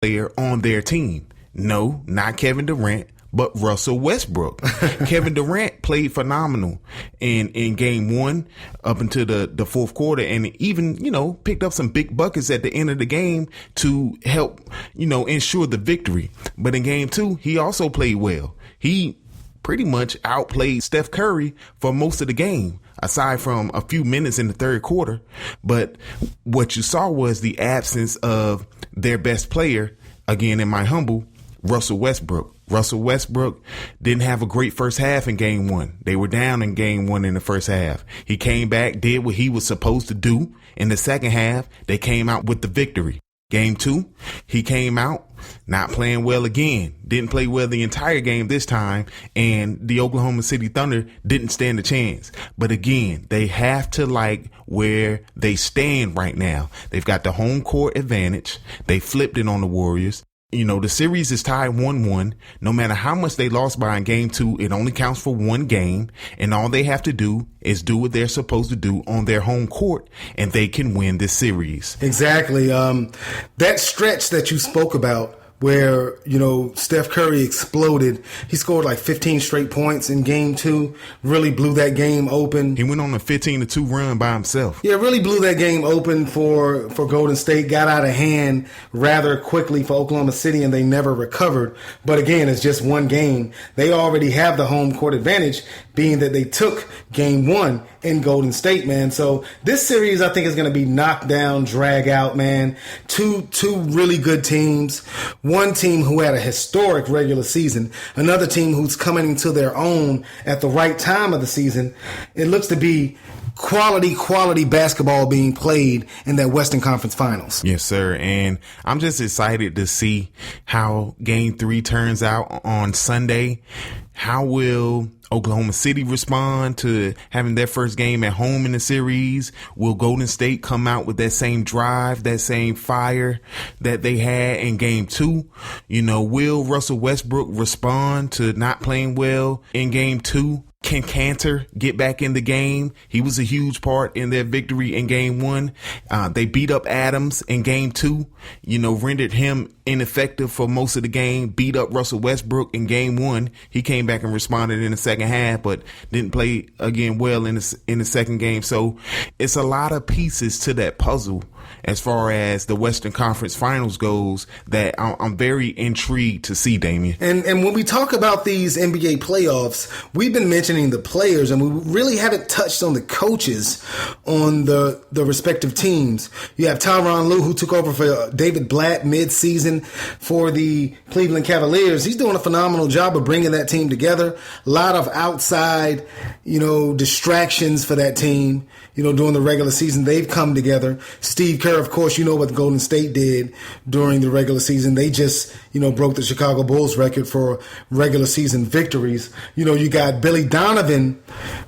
player on their team. No, not Kevin Durant, but Russell Westbrook. Kevin Durant played phenomenal in game one up until the fourth quarter, and even, picked up some big buckets at the end of the game to help, ensure the victory. But in game two, he also played well. He pretty much outplayed Steph Curry for most of the game, aside from a few minutes in the third quarter. But what you saw was the absence of their best player, again, in my humble, Russell Westbrook. Russell Westbrook didn't have a great first half in game one. They were down in game one in the first half. He came back, did what he was supposed to do. In the second half, they came out with the victory. Game two, he came out not playing well again. Didn't play well the entire game this time, and the Oklahoma City Thunder didn't stand a chance. But again, they have to like where they stand right now. They've got the home court advantage. They flipped it on the Warriors. The series is tied 1-1. No matter how much they lost by in game two, it only counts for one game. And all they have to do is do what they're supposed to do on their home court, and they can win this series. Exactly. That stretch that you spoke about, where, Steph Curry exploded. He scored like 15 straight points in game two, really blew that game open. He went on a 15-2 run by himself. Yeah, really blew that game open for Golden State, got out of hand rather quickly for Oklahoma City, and they never recovered. But again, it's just one game. They already have the home court advantage, being that they took game one in Golden State, man. So this series, I think, is going to be knock down, drag out, man. Two really good teams. One team who had a historic regular season, another team who's coming into their own at the right time of the season. It looks to be quality basketball being played in that Western Conference Finals. Yes, sir. And I'm just excited to see how game three turns out on Sunday. How will Oklahoma City respond to having their first game at home in the series? Will Golden State come out with that same drive, that same fire that they had in game two? Will Russell Westbrook respond to not playing well in game two? Can Cantor get back in the game? He was a huge part in their victory in game one. They beat up Adams in game two, rendered him ineffective for most of the game, beat up Russell Westbrook in game one. He came back and responded in the second half, but didn't play again well in the second game. So it's a lot of pieces to that puzzle as far as the Western Conference Finals goes that I'm very intrigued to see, Daimeon. And when we talk about these NBA playoffs, we've been mentioning the players, and we really haven't touched on the coaches on the respective teams. You have Tyronn Lue, who took over for David Blatt mid-season for the Cleveland Cavaliers. He's doing a phenomenal job of bringing that team together. A lot of outside, distractions for that team. During the regular season, they've come together. Steve Kerr, of course, what Golden State did during the regular season. They just, broke the Chicago Bulls record for regular season victories. You got Billy Donovan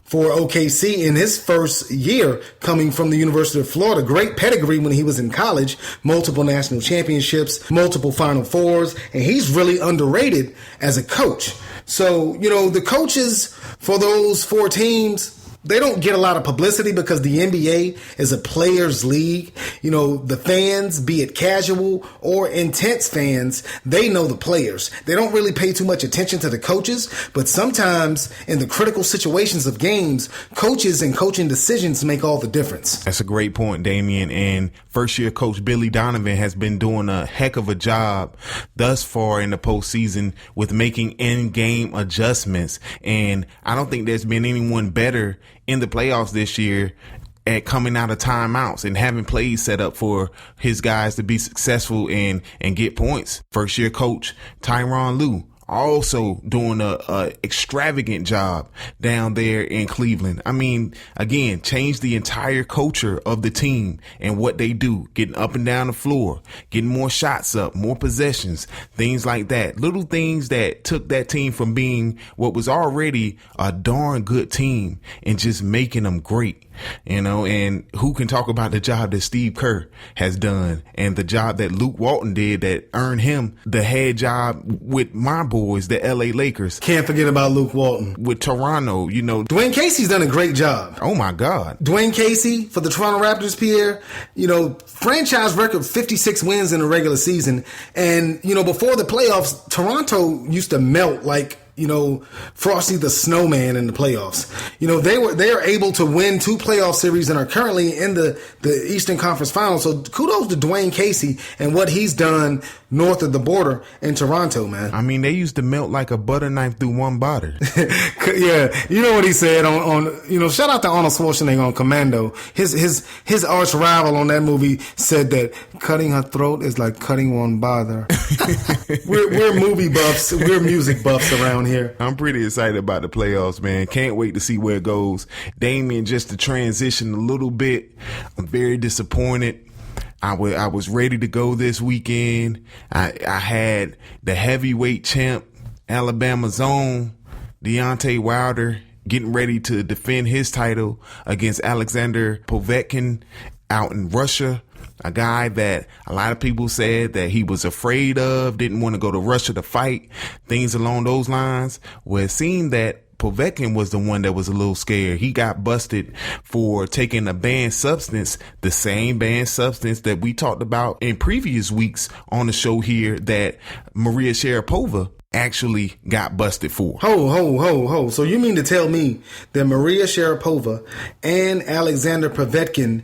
for OKC in his first year coming from the University of Florida. Great pedigree when he was in college. Multiple national championships, multiple Final Fours, and he's really underrated as a coach. So, the coaches for those four teams, they don't get a lot of publicity because the NBA is a players' league. The fans, be it casual or intense fans, they know the players. They don't really pay too much attention to the coaches, but sometimes in the critical situations of games, coaches and coaching decisions make all the difference. That's a great point, Daimeon. And first-year coach Billy Donovan has been doing a heck of a job thus far in the postseason with making in-game adjustments. And I don't think there's been anyone better in the playoffs this year at coming out of timeouts and having plays set up for his guys to be successful and get points. First year coach Tyronn Lue also doing a extravagant job down there in Cleveland. I mean, again, change the entire culture of the team and what they do, getting up and down the floor, getting more shots up, more possessions, things like that. Little things that took that team from being what was already a darn good team and just making them great. And who can talk about the job that Steve Kerr has done and the job that Luke Walton did that earned him the head job with my boys, the LA Lakers. Can't forget about Luke Walton. With Toronto, Dwayne Casey's done a great job. Oh, my God. Dwayne Casey for the Toronto Raptors, Pierre, franchise record 56 wins in the regular season. And, before the playoffs, Toronto used to melt like, Frosty the Snowman in the playoffs. They are able to win 2 playoff series and are currently in the Eastern Conference Finals. So kudos to Dwayne Casey and what he's done north of the border in Toronto, man. I mean, they used to melt like a butter knife through one batter. Yeah, you know what he said on shout out to Arnold Schwarzenegger on Commando. His arch rival on that movie said that cutting her throat is like cutting one bother. We're movie buffs, we're music buffs around here. I'm pretty excited about the playoffs, man. Can't wait to see where it goes. Daimeon, just to transition a little bit, I'm very disappointed. I was ready to go this weekend. I had the heavyweight champ, Alabama's own Deontay Wilder, getting ready to defend his title against Alexander Povetkin out in Russia. A guy that a lot of people said that he was afraid of, didn't want to go to Russia to fight, things along those lines. Well, it seemed that Povetkin was the one that was a little scared. He got busted for taking a banned substance, the same banned substance that we talked about in previous weeks on the show here that Maria Sharapova actually got busted for. Ho. So you mean to tell me that Maria Sharapova and Alexander Povetkin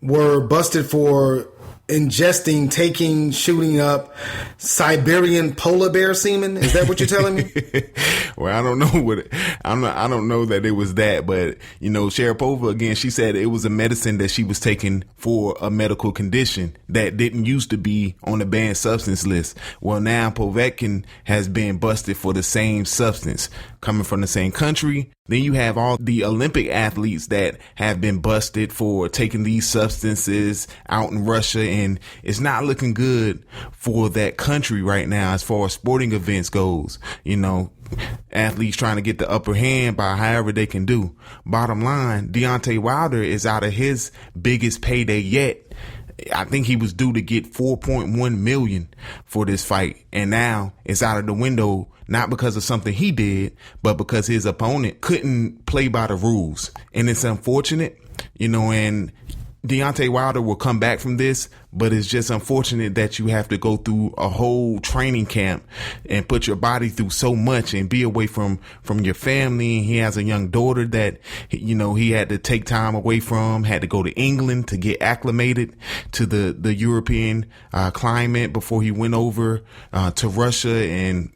were busted for ingesting, taking, shooting up Siberian polar bear semen? Is that what you're telling me? Well, I don't know I don't know that it was that, but Sharapova, again, she said it was a medicine that she was taking for a medical condition that didn't used to be on the banned substance list. Well, now Povetkin has been busted for the same substance, coming from the same country. Then you have all the Olympic athletes that have been busted for taking these substances out in Russia, and it's not looking good for that country right now as far as sporting events goes. Athletes trying to get the upper hand by however they can do. Bottom line, Deontay Wilder is out of his biggest payday yet. I think he was due to get $4.1 million for this fight, and now it's out of the window, not because of something he did, but because his opponent couldn't play by the rules. And it's unfortunate, and Deontay Wilder will come back from this, but it's just unfortunate that you have to go through a whole training camp and put your body through so much and be away from your family. He has a young daughter that, he had to take time away from, had to go to England to get acclimated to the European climate before he went over to Russia, and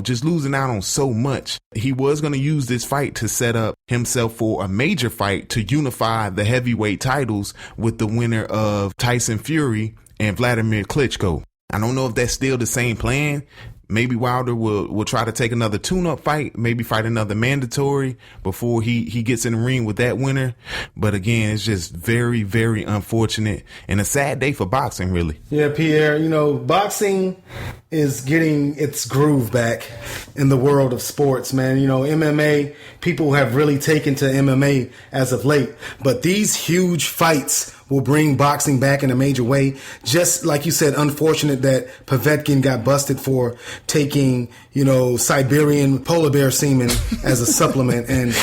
just losing out on so much. He was going to use this fight to set up himself for a major fight to unify the heavyweight titles with the winner of Tyson Fury and Vladimir Klitschko. I don't know if that's still the same plan. Maybe Wilder will try to take another tune-up fight, maybe fight another mandatory before he gets in the ring with that winner. But again, it's just very, very unfortunate and a sad day for boxing, really. Yeah, Pierre, boxing is getting its groove back in the world of sports, man. MMA, people have really taken to MMA as of late. But these huge fights will bring boxing back in a major way. Just like you said, unfortunate that Povetkin got busted for taking, Siberian polar bear semen as a supplement, and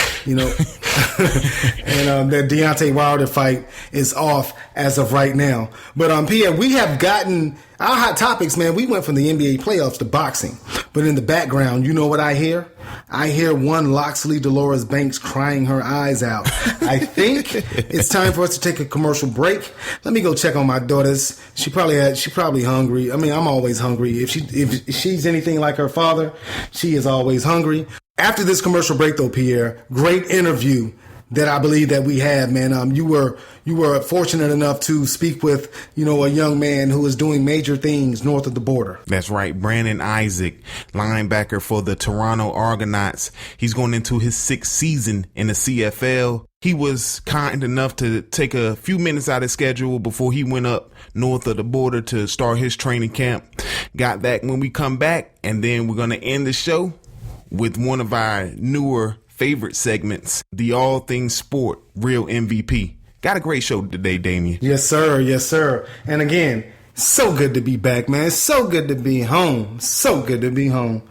and that Deontay Wilder fight is off as of right now. But Pierre, we have gotten our hot topics, man. We went from the NBA playoffs to boxing, but in the background, you know what I hear? I hear one Loxley Dolores Banks crying her eyes out. I think it's time for us to take a commercial break. Let me go check on my daughters. She probably hungry. I mean, I'm always hungry. If she's anything like her father, she is always hungry. After this commercial break, though, Pierre, great interview that I believe that we have, man. You were fortunate enough to speak with, a young man who is doing major things north of the border. That's right. Brandon Isaac, linebacker for the Toronto Argonauts. He's going into his 6th season in the CFL. He was kind enough to take a few minutes out of schedule before he went up north of the border to start his training camp. Got that when we come back, and then we're going to end the show with one of our newer favorite segments, the All Things Sport Real MVP. Got a great show today, Daimeon. Yes, sir. Yes, sir. And again, so good to be back, man. So good to be home. So good to be home.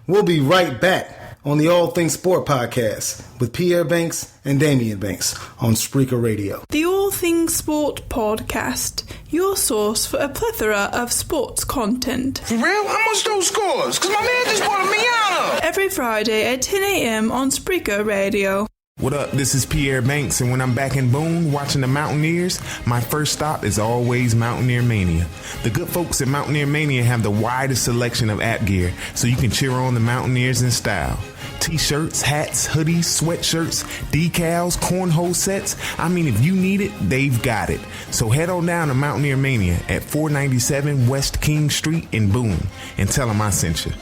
We'll be right back on the All Things Sport podcast with Pierre Banks and Daimeon Banks on Spreaker Radio. The All Things Sport podcast, your source for a plethora of sports content. For real? How much those scores? Because my man just bought a Miata. Every Friday at 10 a.m. on Spreaker Radio. What up? This is Pierre Banks, and when I'm back in Boone watching the Mountaineers, my first stop is always Mountaineer Mania. The good folks at Mountaineer Mania have the widest selection of app gear, so you can cheer on the Mountaineers in style. T-shirts, hats, hoodies, sweatshirts, decals, cornhole sets. I mean, if you need it, they've got it. So head on down to Mountaineer Mania at 497 West King Street in Boone and tell them I sent you.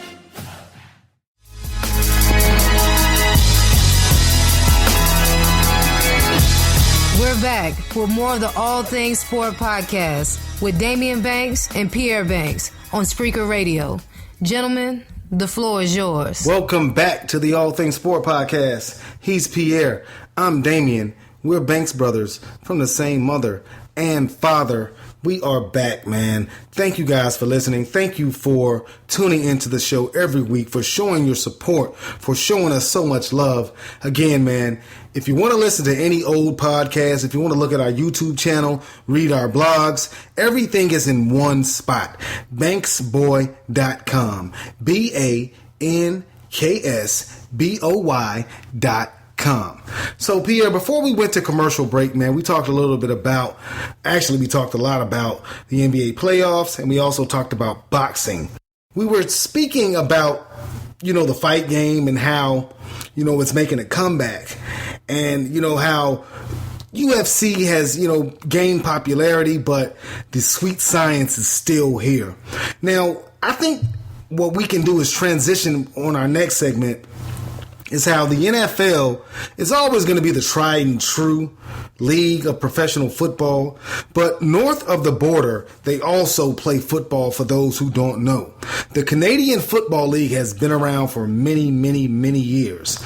We're back with more of the All Things Sport podcast with Daimeon Banks and Pierre Banks on Spreaker Radio. Gentlemen, the floor is yours. Welcome back to the All Things Sport podcast. He's Pierre. I'm Daimeon. We're Banks brothers from the same mother and father. We are back, man. Thank you guys for listening. Thank you for tuning into the show every week, for showing your support, for showing us so much love. Again, man, if you want to listen to any old podcast, if you want to look at our YouTube channel, read our blogs, everything is in one spot. Banksboy.com. BANKSBOY.com. So, Pierre, before we went to commercial break, man, we talked a lot about the NBA playoffs, and we also talked about boxing. We were speaking about, the fight game and how, it's making a comeback, and, how UFC has, gained popularity, but the sweet science is still here. Now, I think what we can do is transition on our next segment is how the NFL is always going to be the tried and true league of professional football. But north of the border, they also play football for those who don't know. The Canadian Football League has been around for many, many, many years.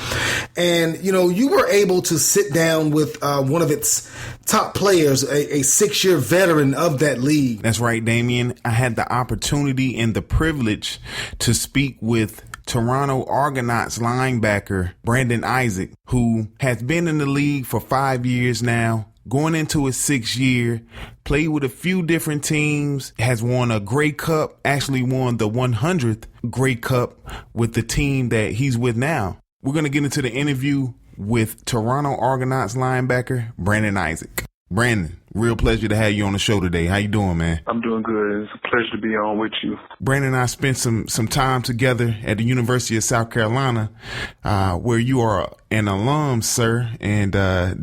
And, you were able to sit down with one of its top players, a 6-year veteran of that league. That's right, Daimeon. I had the opportunity and the privilege to speak with Toronto Argonauts linebacker Brandon Isaac, who has been in the league for 5 years now, going into his 6th year, played with a few different teams, has won a Grey Cup, actually won the 100th Grey Cup with the team that he's with now. We're going to get into the interview with Toronto Argonauts linebacker Brandon Isaac. Brandon, real pleasure to have you on the show today. How you doing, man? I'm doing good. It's a pleasure to be on with you. Brandon and I spent some time together at the University of South Carolina, where you are an alum, sir, and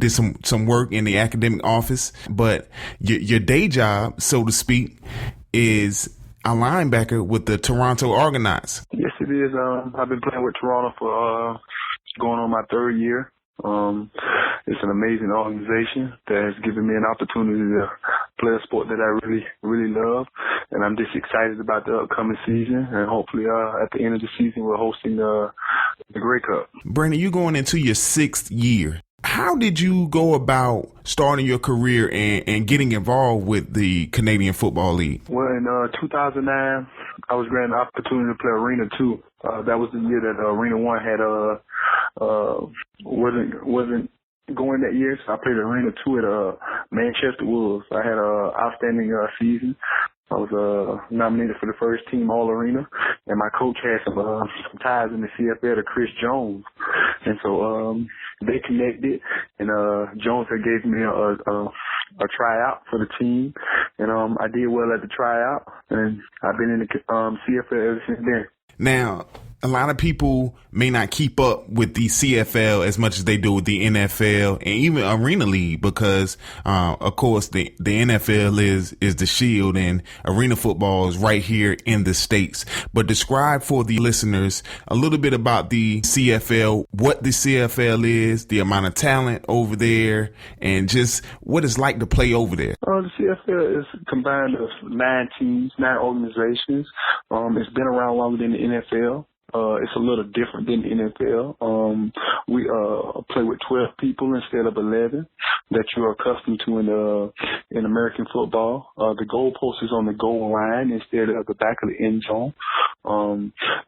did some work in the academic office. But your day job, so to speak, is a linebacker with the Toronto Argonauts. Yes, it is. I've been playing with Toronto for going on my 3rd year. It's an amazing organization that has given me an opportunity to play a sport that I really, really love. And I'm just excited about the upcoming season. And hopefully at the end of the season, we're hosting the Grey Cup. Brandon, you're going into your 6th year. How did you go about starting your career and getting involved with the Canadian Football League? Well, in 2009, I was granted an opportunity to play Arena 2. That was the year that Arena 1 had wasn't going that year, so I played Arena 2 at Manchester Wolves. I had an outstanding season. I was nominated for the first team All-Arena, and my coach had some ties in the CFL to Chris Jones. And so they connected, and Jones had gave me a tryout for the team, and I did well at the tryout, and I've been in the CFL ever since then. Now, a lot of people may not keep up with the CFL as much as they do with the NFL and even Arena League because, of course, the NFL is the shield and arena football is right here in the States. But describe for the listeners a little bit about the CFL, what the CFL is, the amount of talent over there, and just what it's like to play over there. The CFL is combined of 9 teams, 9 organizations. It's been around longer than the NFL. It's a little different than the NFL. We play with 12 people instead of 11 that you're accustomed to in American football. The goalpost is on the goal line instead of the back of the end zone.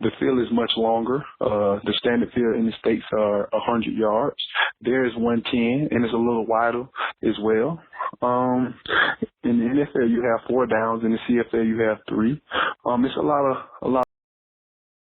The field is much longer. The standard field in the States are 100 yards. There is 110, and it's a little wider as well. In the NFL, you have 4 downs. In the CFL, you have 3. It's a lot